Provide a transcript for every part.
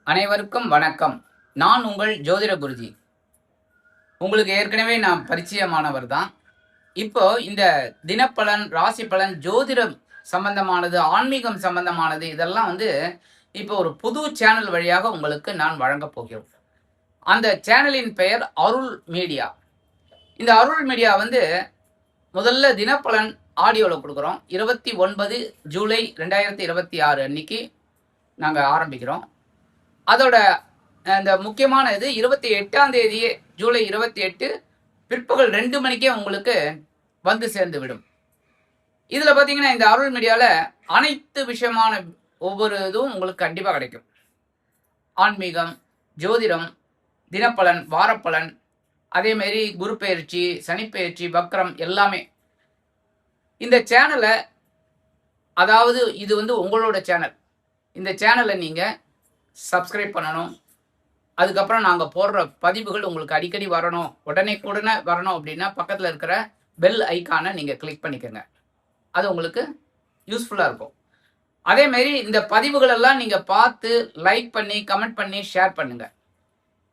அனைவருக்கும் வணக்கம். நான் உங்கள் ஜோதிட குருஜி. உங்களுக்கு ஏற்கனவே நான் பரிச்சயமானவர் தான். இப்போ இந்த தினப்பலன், ராசி பலன், ஜோதிடம் சம்பந்தமானது, ஆன்மீகம் சம்பந்தமானது இதெல்லாம் இப்போ ஒரு புது சேனல் வழியாக உங்களுக்கு நான் வழங்கப் போகிறோம். அந்த சேனலின் பெயர் அருள் மீடியா. இந்த அருள் மீடியா முதல்ல தினப்பலன் ஆடியோவில் கொடுக்குறோம். 29 ஜூலை 2026 அன்னைக்கு நாங்கள் ஆரம்பிக்கிறோம். அதோட அந்த முக்கியமான இது 28ஆம் தேதியே ஜூலை 28 பிற்பகல் 2 மணிக்கே உங்களுக்கு வந்து சேர்ந்து விடும். இதில் பார்த்தீங்கன்னா இந்த அருள் மீடியாவில் அனைத்து விஷயமான ஒவ்வொரு இதுவும் உங்களுக்கு கண்டிப்பாக கிடைக்கும். ஆன்மீகம், ஜோதிடம், தினப்பலன், வாரப்பலன், அதேமாரி குரு பெயர்ச்சி, சனிப்பெயர்ச்சி, வக்ரம் எல்லாமே. இந்த சேனலை அதாவது இது உங்களோட சேனல். இந்த சேனலை நீங்கள் சப்ஸ்கிரைப் பண்ணணும். அதுக்கப்புறம் நாங்கள் போடுற பதிவுகள் உங்களுக்கு அடிக்கடி வரணும், உடனே வரணும் அப்படின்னா பக்கத்தில் இருக்கிற பெல் ஐக்கானை நீங்கள் கிளிக் பண்ணிக்கோங்க. அது உங்களுக்கு யூஸ்ஃபுல்லாக இருக்கும். அதேமாரி இந்த பதிவுகளெல்லாம் நீங்கள் பார்த்து லைக் பண்ணி, கமெண்ட் பண்ணி, ஷேர் பண்ணுங்கள்.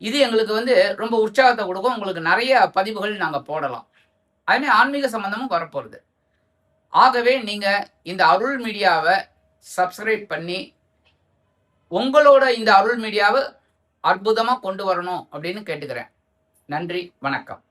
இது எங்களுக்கு ரொம்ப உற்சாகத்தை கொடுக்கும். உங்களுக்கு நிறைய பதிவுகள் நாங்கள் போடலாம். அதுமாதிரி ஆன்மீக சம்பந்தமும் வரப்போகிறது. ஆகவே நீங்கள் இந்த அருள் மீடியாவை சப்ஸ்கிரைப் பண்ணி உங்களோட இந்த அருள் மீடியாவை அற்புதமாக கொண்டு வரணும் அப்படின்னு கேட்டுக்கிறேன். நன்றி, வணக்கம்.